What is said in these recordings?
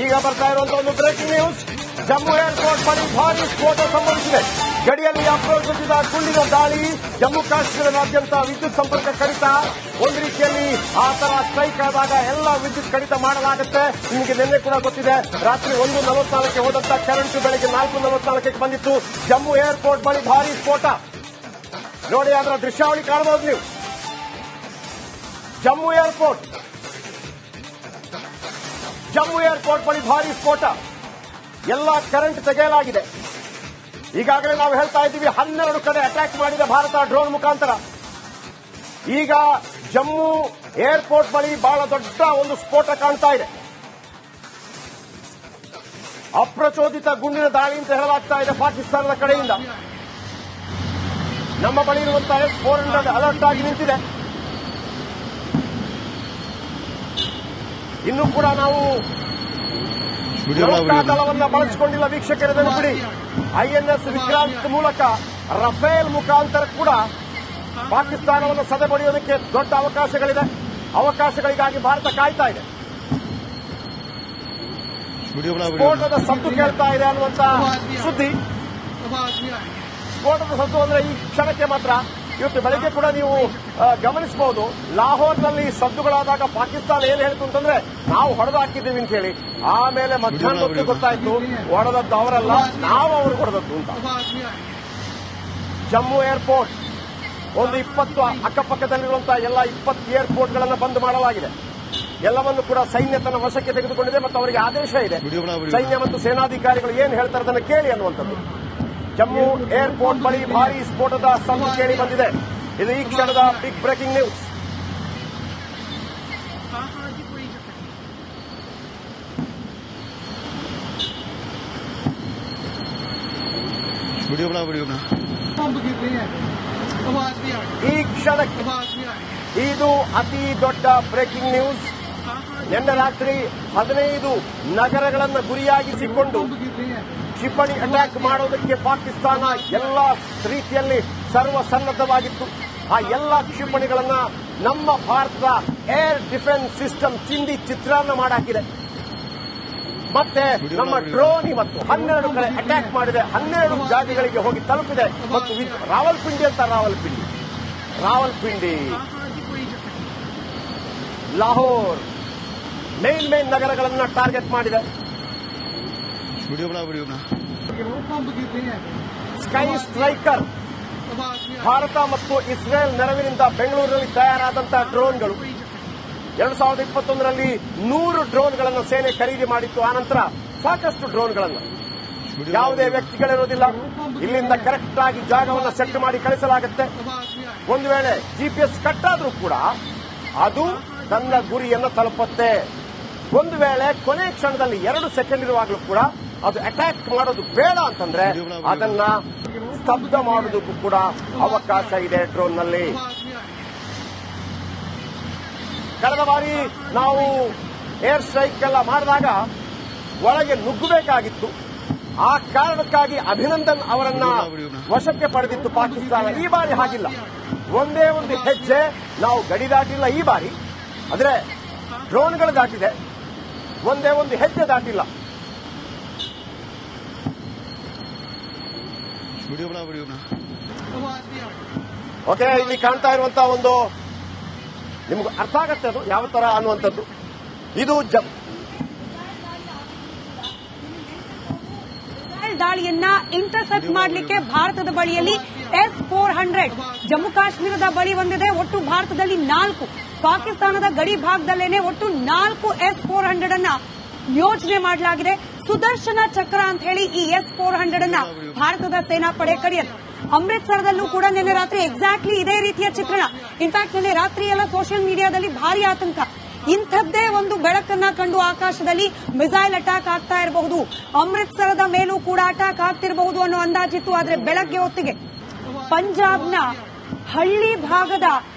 ಈಗ ಬರ್ತಾ ಇರುವಂತಹ ಒಂದು ಬ್ರೇಕಿಂಗ್ ನ್ಯೂಸ್. ಜಮ್ಮು ಏರ್ಪೋರ್ಟ್ ಬಳಿ ಭಾರೀ ಸ್ಫೋಟ ಸಂಭವಿಸಿದೆ. ಗಡಿಯಲ್ಲಿ ಅಪ್ರಚೋದಿತ ಗುಂಡಿನ ದಾಳಿ. ಜಮ್ಮು ಕಾಶ್ಮೀರದಾದ್ಯಂತ ವಿದ್ಯುತ್ ಸಂಪರ್ಕ ಕಡಿತ. ಒಂದು ರೀತಿಯಲ್ಲಿ ಆ ತರ ಸ್ಟ್ರೈಕ್ ಆದಾಗ ಎಲ್ಲ ವಿದ್ಯುತ್ ಕಡಿತ ಮಾಡಲಾಗುತ್ತೆ. ನಿಮಗೆ ನಿನ್ನೆ ಕೂಡ ಗೊತ್ತಿದೆ, ರಾತ್ರಿ 1:44 ಹೋದಂತ ಕರೆಂಟ್ ಬೆಳಗ್ಗೆ 4:44 ಬಂದಿತ್ತು. ಜಮ್ಮು ಏರ್ಪೋರ್ಟ್ ಬಳಿ ಭಾರೀ ಸ್ಫೋಟ ನೋಡಿ, ಅದರ ದೃಶ್ಯಾವಳಿ ಕಾಣಬಹುದು ನೀವು. ಜಮ್ಮು ಏರ್ಪೋರ್ಟ್ ಬಳಿ ಭಾರೀ ಸ್ಫೋಟ, ಎಲ್ಲ ಕರೆಂಟ್ ತೆಗೆಯಲಾಗಿದೆ. ಈಗಾಗಲೇ ನಾವು ಹೇಳ್ತಾ ಇದ್ದೀವಿ, 12 ಕಡೆ ಅಟ್ಯಾಕ್ ಮಾಡಿದ ಭಾರತ ಡ್ರೋನ್ ಮುಖಾಂತರ. ಈಗ ಜಮ್ಮು ಏರ್ಪೋರ್ಟ್ ಬಳಿ ಬಹಳ ದೊಡ್ಡ ಒಂದು ಸ್ಫೋಟ ಕಾಣ್ತಾ ಇದೆ. ಅಪ್ರಚೋದಿತ ಗುಂಡಿನ ದಾಳಿ ಅಂತ ಹೇಳಲಾಗ್ತಾ ಇದೆ ಪಾಕಿಸ್ತಾನದ ಕಡೆಯಿಂದ. ನಮ್ಮ ಬಳಿ ಇರುವಂತಹ S-400 ಅಲರ್ಟ್ ಆಗಿ ನಿಂತಿದೆ. ಇನ್ನೂ ಕೂಡ ನಾವು ನೌಕಾದಳವನ್ನು ಬಳಸಿಕೊಂಡಿಲ್ಲ ವೀಕ್ಷಕರೇ, ನೆನಪಿಡಿ. INS ವಿಕ್ರಾಂತ್ ಮೂಲಕ ರಫೇಲ್ ಮುಖಾಂತರ ಕೂಡ ಪಾಕಿಸ್ತಾನವನ್ನು ಸದೆಬಡಿಯೋದಕ್ಕೆ ದೊಡ್ಡ ಅವಕಾಶಗಳಿದೆ. ಅವಕಾಶಗಳಿಗಾಗಿ ಭಾರತ ಕಾಯ್ತಾ ಇದೆ. ಸ್ಫೋಟದ ಸದ್ದು ಕೇಳ್ತಾ ಇದೆ ಅನ್ನುವಂತ ಸುದ್ದಿ. ಸ್ಫೋಟದ ಸದ್ದು ಅಂದ್ರೆ ಈ ಕ್ಷಣಕ್ಕೆ ಮಾತ್ರ. ಇವತ್ತು ಬೆಳಗ್ಗೆ ಕೂಡ ನೀವು ಗಮನಿಸಬಹುದು, ಲಾಹೋರ್ನಲ್ಲಿ ಸದ್ದುಗಳಾದಾಗ ಪಾಕಿಸ್ತಾನ ಏನ್ ಹೇಳ್ತು ಅಂತಂದ್ರೆ, ನಾವು ಹೊಡೆದು ಹಾಕಿದ್ದೀವಿ ಅಂತ ಹೇಳಿ. ಆಮೇಲೆ ಮಧ್ಯಾಹ್ನ ಹೊತ್ತು ಗೊತ್ತಾಯ್ತು, ಹೊಡೆದದ್ದು ಅವರಲ್ಲ, ನಾವು ಅವ್ರಿಗೆ ಹೊಡೆದದ್ದು ಅಂತ. ಜಮ್ಮು ಏರ್ಪೋರ್ಟ್ ಒಂದು 20 ಅಕ್ಕಪಕ್ಕದಲ್ಲಿರುವಂತಹ ಎಲ್ಲ 20 ಏರ್ಪೋರ್ಟ್ಗಳನ್ನು ಬಂದ್ ಮಾಡಲಾಗಿದೆ. ಎಲ್ಲವನ್ನು ಕೂಡ ಸೈನ್ಯ ತನ್ನ ವಶಕ್ಕೆ ತೆಗೆದುಕೊಂಡಿದೆ ಮತ್ತು ಅವರಿಗೆ ಆದೇಶ ಇದೆ. ಸೈನ್ಯ ಮತ್ತು ಸೇನಾಧಿಕಾರಿಗಳು ಏನ್ ಹೇಳ್ತಾರೆ ಅದನ್ನು ಕೇಳಿ ಅನ್ನುವಂಥದ್ದು. ಜಮ್ಮು ಏರ್ಪೋರ್ಟ್ ಬಳಿ ಭಾರೀ ಸ್ಫೋಟದ ಸದ್ದು ಕೇಳಿ ಬಂದಿದೆ. ಇದು ಈ ಕ್ಷಣದ ಬಿಗ್ ಬ್ರೇಕಿಂಗ್ ನ್ಯೂಸ್. ಈ ಕ್ಷಣಕ್ಕೆ ಇದು ಅತಿ ದೊಡ್ಡ ಬ್ರೇಕಿಂಗ್ ನ್ಯೂಸ್. ನಿನ್ನೆ ರಾತ್ರಿ 15 ನಗರಗಳನ್ನು ಗುರಿಯಾಗಿಸಿಕೊಂಡು ಕ್ಷಿಪಣಿ ಅಟ್ಯಾಕ್ ಮಾಡೋದಕ್ಕೆ ಪಾಕಿಸ್ತಾನ ಎಲ್ಲ ರೀತಿಯಲ್ಲಿ ಸರ್ವಸನ್ನದ್ಧವಾಗಿತ್ತು. ಆ ಎಲ್ಲ ಕ್ಷಿಪಣಿಗಳನ್ನ ನಮ್ಮ ಭಾರತದ ಏರ್ ಡಿಫೆನ್ಸ್ ಸಿಸ್ಟಮ್ ಚಿಂದಿ ಚಿತ್ರಾನ್ನ ಮಾಡಾಕಿದೆ. ಮತ್ತೆ ನಮ್ಮ ಡ್ರೋನ್ ಇವತ್ತು 12 ಕಡೆ ಅಟ್ಯಾಕ್ ಮಾಡಿದೆ. 12 ಜಾತಿಗಳಿಗೆ ಹೋಗಿ ತಲುಪಿದೆ. ಮತ್ತು ರಾವಲ್ಪಿಂಡಿ, ಲಾಹೋರ್ ಮೇನ್ ನಗರಗಳನ್ನು ಟಾರ್ಗೆಟ್ ಮಾಡಿದೆ. ಸ್ಕೈ ಸ್ಟ್ರೈಕರ್ ಭಾರತ ಮತ್ತು ಇಸ್ರೇಲ್ ನೆರವಿನಿಂದ ಬೆಂಗಳೂರಿನಲ್ಲಿ ತಯಾರಾದಂತಹ ಡ್ರೋನ್ಗಳು. 2021ರಲ್ಲಿ 100 ಡ್ರೋನ್ಗಳನ್ನು ಸೇನೆ ಖರೀದಿ ಮಾಡಿತ್ತು. ಆನಂತರ ಸಾಕಷ್ಟು ಡ್ರೋನ್ಗಳನ್ನು ಯಾವುದೇ ವ್ಯಕ್ತಿಗಳಿರೋದಿಲ್ಲ. ಇಲ್ಲಿಂದ ಕರೆಕ್ಟ್ ಆಗಿ ಜಾಗವನ್ನು ಸೆಟ್ ಮಾಡಿ ಕಳಿಸಲಾಗುತ್ತೆ. ಒಂದು ವೇಳೆ GPS ಕಟ್ಟಾದ್ರೂ ಕೂಡ ಅದು ತನ್ನ ಗುರಿಯನ್ನು ತಲುಪುತ್ತೆ. ಒಂದು ವೇಳೆ ಕೊನೆ ಕ್ಷಣದಲ್ಲಿ 2 ಸೆಕೆಂಡ್ ಇರುವಾಗಲೂ ಕೂಡ ಅದು ಅಟ್ಯಾಕ್ ಮಾಡೋದು ಬೇಡ ಅಂತಂದ್ರೆ ಅದನ್ನ ಸ್ತಬ್ಧ ಮಾಡೋದಕ್ಕೂ ಕೂಡ ಅವಕಾಶ ಇದೆ ಡ್ರೋನ್ನಲ್ಲಿ. ಕಳೆದ ಬಾರಿ ನಾವು ಏರ್ ಸ್ಟ್ರೈಕ್ ಎಲ್ಲ ಮಾಡಿದಾಗ ಒಳಗೆ ನುಗ್ಗಬೇಕಾಗಿತ್ತು. ಆ ಕಾರಣಕ್ಕಾಗಿ ಅಭಿನಂದನ್ ಅವರನ್ನ ವಶಕ್ಕೆ ಪಡೆದಿತ್ತು ಪಾಕಿಸ್ತಾನ. ಈ ಬಾರಿ ಹಾಗಿಲ್ಲ. ಒಂದೇ ಒಂದು ಹೆಜ್ಜೆ ನಾವು ಗಡಿ ದಾಟಿಲ್ಲ ಈ ಬಾರಿ. ಅಂದ್ರೆ ಡ್ರೋನ್ಗಳು ದಾಟಿದೆ, ಒಂದೇ ಒಂದು ಹೆಜ್ಜೆ ದಾಟಿಲ್ಲ. ಓಕೆ, ಇಲ್ಲಿ ಕಾಣ್ತಾ ಇರುವಂತಹ ಒಂದು ನಿಮ್ಗೆ ಅರ್ಥ ಆಗತ್ತೆ ಅದು ಯಾವ ತರ ಅನ್ನುವಂಥದ್ದು. ಇದು ದಾಳಿಯನ್ನ ಇಂಟರ್ಸೆಪ್ಟ್ ಮಾಡಲಿಕ್ಕೆ ಭಾರತದ ಬಳಿಯಲ್ಲಿ S-400 ಜಮ್ಮು ಕಾಶ್ಮೀರದ ಬಳಿ ಒಂದಿದೆ. ಒಟ್ಟು ಭಾರತದಲ್ಲಿ 4, ಪಾಕಿಸ್ತಾನದ ಗಡಿ ಭಾಗದಲ್ಲೇನೆ ಒಟ್ಟು 4 S-400 ಅನ್ನ ಯೋಜನೆ ಮಾಡಲಾಗಿದೆ. ಸುದರ್ಶನ ಚಕ್ರ ಅಂತ ಹೇಳಿ ಈ S-400 ಅನ್ನ ಭಾರತದ ಸೇನಾಪಡೆ ಕರೆಯುತ್ತೆ. ಅಮೃತ್ಸರದಲ್ಲೂ ಕೂಡ ನಿನ್ನೆ ರಾತ್ರಿ ಎಕ್ಸಾಕ್ಟ್ಲಿ ಇದೇ ರೀತಿಯ ಚಿತ್ರಣ. ಇನ್ಫ್ಯಾಕ್ಟ್ ನಿನ್ನೆ ರಾತ್ರಿ ಎಲ್ಲ ಸೋಷಿಯಲ್ ಮೀಡಿಯಾದಲ್ಲಿ ಭಾರಿ ಆತಂಕ. ಇಂಥದ್ದೇ ಒಂದು ಬೆಳಕನ್ನ ಕಂಡು ಆಕಾಶದಲ್ಲಿ ಮಿಸೈಲ್ ಅಟ್ಯಾಕ್ ಆಗ್ತಾ ಇರಬಹುದು, ಅಮೃತ್ಸರದ ಮೇಲೂ ಕೂಡ ಅಟ್ಯಾಕ್ ಆಗ್ತಿರಬಹುದು ಅನ್ನೋ ಅಂದಾಜಿತ್ತು. ಆದ್ರೆ ಬೆಳಗ್ಗೆ ಹೊತ್ತಿಗೆ ಪಂಜಾಬ್ನ ಹಳ್ಳಿ ಭಾಗದ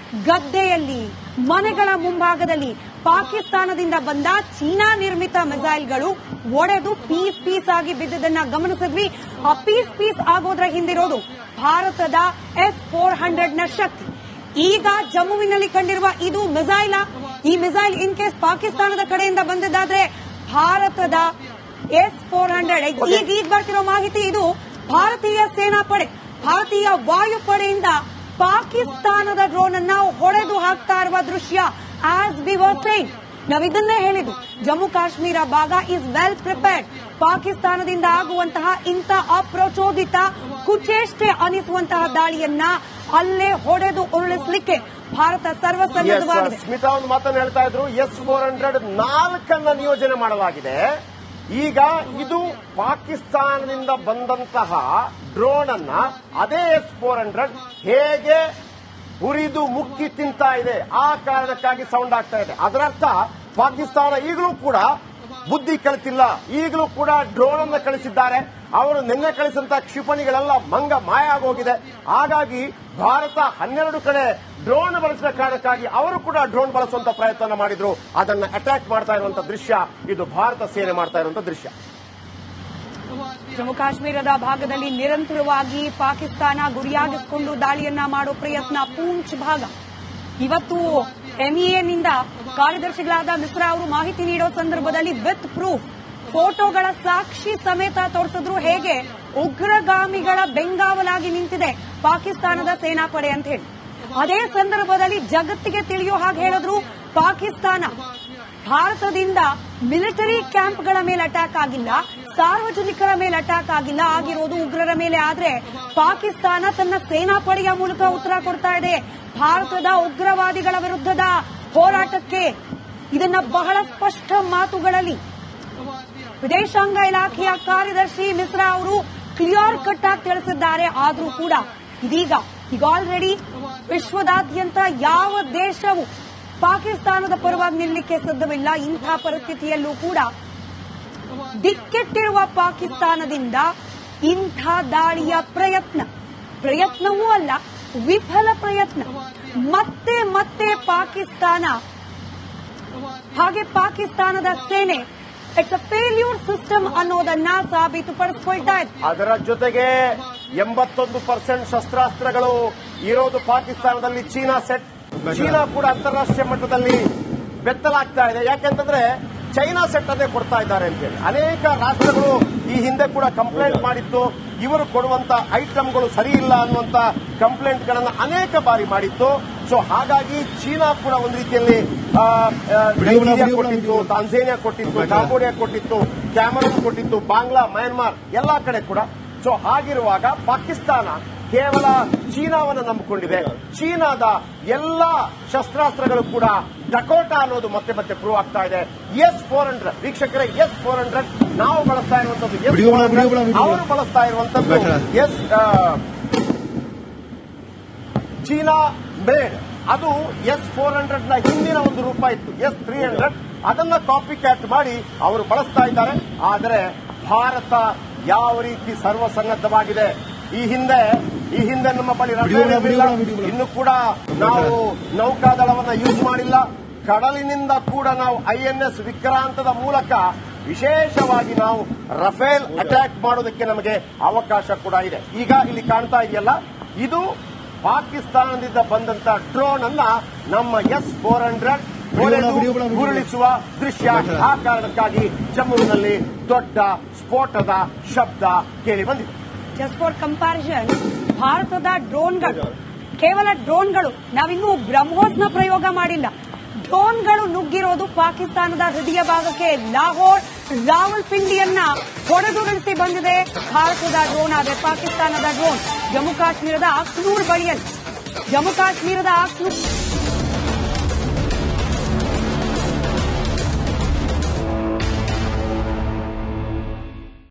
ಗದ್ದೆಯಲ್ಲಿ, ಮನೆಗಳ ಮುಂಭಾಗದಲ್ಲಿ ಪಾಕಿಸ್ತಾನದಿಂದ ಬಂದ ಚೀನಾ ನಿರ್ಮಿತ ಮಿಸೈಲ್ಗಳು ಒಡೆದು ಪೀಸ್ ಆಗಿ ಬಿದ್ದದನ್ನ ಗಮನಿಸಿದ್ವಿ. ಆ ಪೀಸ್ ಆಗೋದ್ರ ಹಿಂದಿರೋದು ಭಾರತದ S-400 ನ ಶಕ್ತಿ. ಈಗ ಜಮ್ಮುವಿನಲ್ಲಿ ಕಂಡಿರುವ ಇದು ಮಿಸೈಲ್. ಈ ಮಿಸೈಲ್ ಇನ್ ಕೇಸ್ ಪಾಕಿಸ್ತಾನದ ಕಡೆಯಿಂದ ಬಂದಿದ್ದಾದ್ರೆ ಭಾರತದ S-400 ಈಗ ಬರ್ತಿರೋ ಮಾಹಿತಿ, ಇದು ಭಾರತೀಯ ಸೇನಾಪಡೆ, ಭಾರತೀಯ ವಾಯುಪಡೆಯಿಂದ ಪಾಕಿಸ್ತಾನದ ಡ್ರೋನ್ ಅನ್ನ ಹೊಡೆದು ಹಾಕ್ತಾ ಇರುವ ದೃಶ್ಯ. ಆಸ್ ವಿ ವರ್ ಸೇಯಿಂಗ್, ನಾವಿದನ್ನೇ ಹೇಳಿದ್ದು, ಜಮ್ಮು ಕಾಶ್ಮೀರ ಭಾಗ ಇಸ್ ವೆಲ್ ಪ್ರಿಪೇರ್ಡ್. ಪಾಕಿಸ್ತಾನದಿಂದ ಆಗುವಂತಹ ಇಂಥ ಅಪ್ರಚೋದಿತ ಕುಚೇಷ್ಟೆ ಅನಿಸುವಂತಹ ದಾಳಿಯನ್ನ ಅಲ್ಲೇ ಹೊಡೆದು ಉರುಳಿಸಲಿಕ್ಕೆ ಭಾರತ ಸರ್ವಸನ್ನದ್ಧವಾಗಿದೆ. ಸ್ಮಿತಾ ಒಂದು ಮಾತನ್ನು ಹೇಳ್ತಾ ಇದ್ರು, S-400 4 ನಿಯೋಜನೆ ಮಾಡಲಾಗಿದೆ. ಈಗ ಇದು ಪಾಕಿಸ್ತಾನದಿಂದ ಬಂದಂತಹ ಡ್ರೋನ್ ಅನ್ನ ಅದೇ S-400 ಹೇಗೆ ಉರಿದು ಮುಕ್ಕಿ ತಿಂತಾ ಇದೆ, ಆ ಕಾರಣಕ್ಕಾಗಿ ಸೌಂಡ್ ಆಗ್ತಾ ಇದೆ. ಅದರರ್ಥ ಪಾಕಿಸ್ತಾನ ಈಗಲೂ ಕೂಡ ಬುದ್ಧಿ ಕಲಿತಿಲ್ಲ, ಈಗಲೂ ಕೂಡ ಡ್ರೋನ್ ಅನ್ನು ಕಳಿಸಿದ್ದಾರೆ. ಅವರು ನಿನ್ನೆ ಕಳಿಸಿದಂತಹ ಕ್ಷಿಪಣಿಗಳೆಲ್ಲ ಮಾಯ ಆಗೋಗಿದೆ. ಹಾಗಾಗಿ ಭಾರತ 12 ಕಡೆ ಡ್ರೋನ್ ಬಳಸಿದ ಕಾರಣಕ್ಕಾಗಿ ಅವರು ಕೂಡ ಡ್ರೋನ್ ಬಳಸುವಂತ ಪ್ರಯತ್ನ ಮಾಡಿದ್ರು. ಅದನ್ನ ಅಟ್ಯಾಕ್ ಮಾಡ್ತಾ ಇರುವಂತಹ ದೃಶ್ಯ ಇದು ಭಾರತ ಸೇನೆ ಮಾಡ್ತಾ ಇರುವಂತಹ ದೃಶ್ಯ. ಜಮ್ಮು ಕಾಶ್ಮೀರದ ಭಾಗದಲ್ಲಿ ನಿರಂತರವಾಗಿ ಪಾಕಿಸ್ತಾನ ಗುರಿಯಾಗಿಸಿಕೊಂಡು ದಾಳಿಯನ್ನ ಮಾಡೋ ಪ್ರಯತ್ನ. ಪೂಂಚ್ ಭಾಗ ಇವತ್ತು ಎಂಇಎನಿಂದ ಕಾರ್ಯದರ್ಶಿಗಳಾದ ಮಿಶ್ರಾ ಅವರು ಮಾಹಿತಿ ನೀಡೋ ಸಂದರ್ಭದಲ್ಲಿ ವಿತ್ ಪ್ರೂಫ್ ಫೋಟೋಗಳ ಸಾಕ್ಷಿ ಸಮೇತ ತೋರಿಸಿದ್ರು ಹೇಗೆ ಉಗ್ರಗಾಮಿಗಳ ಬೆಂಗಾವಲಾಗಿ ನಿಂತಿದೆ ಪಾಕಿಸ್ತಾನದ ಸೇನಾಪಡೆ ಅಂತ ಹೇಳಿ. ಅದೇ ಸಂದರ್ಭದಲ್ಲಿ ಜಗತ್ತಿಗೆ ತಿಳಿಯೋ ಹಾಗೆ ಹೇಳಿದ್ರು, ಪಾಕಿಸ್ತಾನ ಭಾರತದಿಂದ ಮಿಲಿಟರಿ ಕ್ಯಾಂಪ್ಗಳ ಮೇಲೆ ಅಟ್ಯಾಕ್ ಆಗಿಲ್ಲ, ಸಾರ್ವಜನಿಕರ ಮೇಲೆ ಅಟ್ಯಾಕ್ ಆಗಿಲ್ಲ, ಆಗಿರೋದು ಉಗ್ರರ ಮೇಲೆ. ಆದ್ರೆ ಪಾಕಿಸ್ತಾನ ತನ್ನ ಸೇನಾಪಡೆಯ ಮೂಲಕ ಉತ್ತರ ಕೊಡ್ತಾ ಇದೆ ಭಾರತದ ಉಗ್ರವಾದಿಗಳ ವಿರುದ್ಧದ ಹೋರಾಟಕ್ಕೆ. ಇದನ್ನ ಬಹಳ ಸ್ಪಷ್ಟ ಮಾತುಗಳಲ್ಲಿ ವಿದೇಶಾಂಗ ಇಲಾಖೆಯ ಕಾರ್ಯದರ್ಶಿ ಮಿಶ್ರಾ ಅವರು ಕ್ಲಿಯರ್ ಕಟ್ ಆಗಿ ತಿಳಿಸಿದ್ದಾರೆ. ಆದ್ರೂ ಕೂಡ ಈಗ ಆಲ್ರೆಡಿ ವಿಶ್ವದಾದ್ಯಂತ ಯಾವ ದೇಶವು ಪಾಕಿಸ್ತಾನದ ಪರವಾಗಿ ನಿಲ್ಲಕ್ಕೆ ಸಿದ್ಧವಿಲ್ಲ. ಇಂಥ ಪರಿಸ್ಥಿತಿಯಲ್ಲೂ ಕೂಡ ದಿಕ್ಕೆಟ್ಟಿರುವ ಪಾಕಿಸ್ತಾನದಿಂದ ಇಂಥ ದಾಳಿಯ ಪ್ರಯತ್ನವೂ ಅಲ್ಲ, ವಿಫಲ ಪ್ರಯತ್ನ. ಮತ್ತೆ ಮತ್ತೆ ಪಾಕಿಸ್ತಾನ ಹಾಗೆ ಪಾಕಿಸ್ತಾನದ ಸೇನೆ ಇಟ್ಸ್ ಅ ಫೇಲ್ಯೂರ್ ಸಿಸ್ಟಮ್ ಅನ್ನೋದನ್ನ ಸಾಬೀತುಪಡಿಸಿಕೊಳ್ತಾ ಇದೆ. ಅದರ ಜೊತೆಗೆ 81% ಶಸ್ತ್ರಾಸ್ತ್ರಗಳು ಇರೋದು ಪಾಕಿಸ್ತಾನದಲ್ಲಿ. ಚೀನಾ ಕೂಡ ಅಂತಾರಾಷ್ಟ್ರೀಯ ಮಟ್ಟದಲ್ಲಿ ಬೆತ್ತಲಾಗ್ತಾ ಇದೆ. ಯಾಕೆಂತಂದ್ರೆ ಚೈನಾ ಸೆಟ್ ಅದೇ ಕೊಡ್ತಾ ಇದ್ದಾರೆ ಅಂತೇಳಿ ಅನೇಕ ರಾಷ್ಟ್ರಗಳು ಈ ಹಿಂದೆ ಕೂಡ ಕಂಪ್ಲೇಂಟ್ ಮಾಡಿತ್ತು. ಇವರು ಕೊಡುವಂತ ಐಟಮ್ಗಳು ಸರಿ ಇಲ್ಲ ಅನ್ನುವಂತ ಕಂಪ್ಲೇಂಟ್ಗಳನ್ನು ಅನೇಕ ಬಾರಿ ಮಾಡಿತ್ತು. ಸೊ ಹಾಗಾಗಿ ಚೀನಾ ಕೂಡ ಒಂದು ರೀತಿಯಲ್ಲಿ ಕೊಟ್ಟಿತ್ತು, ತಾಂಜೇನಿಯಾ ಕೊಟ್ಟಿತ್ತು, ಕಾಂಬೋಡಿಯಾ ಕೊಟ್ಟಿತ್ತು, ಕ್ಯಾಮರೂನ್ ಕೊಟ್ಟಿತ್ತು, ಬಾಂಗ್ಲಾ, ಮಯನ್ಮಾರ್ ಎಲ್ಲಾ ಕಡೆ ಕೂಡ. ಸೊ ಹಾಗಿರುವಾಗ ಪಾಕಿಸ್ತಾನ ಕೇವಲ ಚೀನಾವನ್ನು ನಂಬಿಕೊಂಡಿದೆ. ಚೀನಾದ ಎಲ್ಲಾ ಶಸ್ತ್ರಾಸ್ತ್ರಗಳು ಕೂಡ ಡಕೋಟಾ ಅನ್ನೋದು ಮತ್ತೆ ಮತ್ತೆ ಪ್ರೂವ್ ಆಗ್ತಾ ಇದೆ. S-400 ವೀಕ್ಷಕರೇ, S-400 ನಾವು ಬಳಸ್ತಾ ಇರುವಂತದ್ದು, ಅವರು ಬಳಸ್ತಾ ಇರುವಂತದ್ದು ಚೀನಾ ಮೇಡ್. ಅದು S-400 ನ ಹಿಂದಿನ ಒಂದು ರೂಪ ಇತ್ತು, S-300. ಅದನ್ನ ಕಾಪಿ ಕ್ಯಾಟ್ ಮಾಡಿ ಅವರು ಬಳಸ್ತಾ ಇದ್ದಾರೆ. ಆದರೆ ಭಾರತ ಯಾವ ರೀತಿ ಸರ್ವಸನ್ನದ್ಧವಾಗಿದೆ. ಈ ಹಿಂದೆ ನಮ್ಮ ಬಳಿ ಇನ್ನು ಕೂಡ ನಾವು ನೌಕಾದಳವನ್ನ ಯೂಸ್ ಮಾಡಿಲ್ಲ. ಕಡಲಿನಿಂದ ಕೂಡ ನಾವು INS ವಿಕ್ರಾಂತದ ಮೂಲಕ ವಿಶೇಷವಾಗಿ ನಾವು ರಫೇಲ್ ಅಟ್ಯಾಕ್ ಮಾಡೋದಕ್ಕೆ ನಮಗೆ ಅವಕಾಶ ಕೂಡ ಇದೆ. ಈಗ ಇಲ್ಲಿ ಕಾಣ್ತಾ ಇದೆಯಲ್ಲ, ಇದು ಪಾಕಿಸ್ತಾನದಿಂದ ಬಂದಂತ ಡ್ರೋನ್ ಅನ್ನ ನಮ್ಮ S-400 ಉರುಳಿಸುವ ದೃಶ್ಯ. ಆ ಕಾರಣಕ್ಕಾಗಿ ಜಮ್ಮುವಿನಲ್ಲಿ ದೊಡ್ಡ ಸ್ಫೋಟದ ಶಬ್ದ ಕೇಳಿ ಬಂದಿದೆ. ಜಸ್ಟ್ ಫಾರ್ ಕಂಪ್ಯಾರಿಸನ್, ಭಾರತದ ಡ್ರೋನ್ಗಳು, ಕೇವಲ ಡ್ರೋನ್ಗಳು, ನಾವಿನ್ನೂ ಬ್ರಹ್ಮೋಸ್ನ ಪ್ರಯೋಗ ಮಾಡಿಲ್ಲ. ಡ್ರೋನ್ಗಳು ನುಗ್ಗಿರೋದು ಪಾಕಿಸ್ತಾನದ ಹೃದಯ ಭಾಗಕ್ಕೆ. ಲಾಹೋರ್, ರಾವಲ್ಪಿಂಡಿಯನ್ನ ಹೊಡೆದುರುಳಿಸಿ ಬಂದಿದೆ ಭಾರತದ ಡ್ರೋನ್. ಆದರೆ ಪಾಕಿಸ್ತಾನದ ಡ್ರೋನ್ ಜಮ್ಮು ಕಾಶ್ಮೀರದ ಅಖ್ನೂರ್ ಬಳಿಯಲ್ಲಿ, ಜಮ್ಮು ಕಾಶ್ಮೀರದ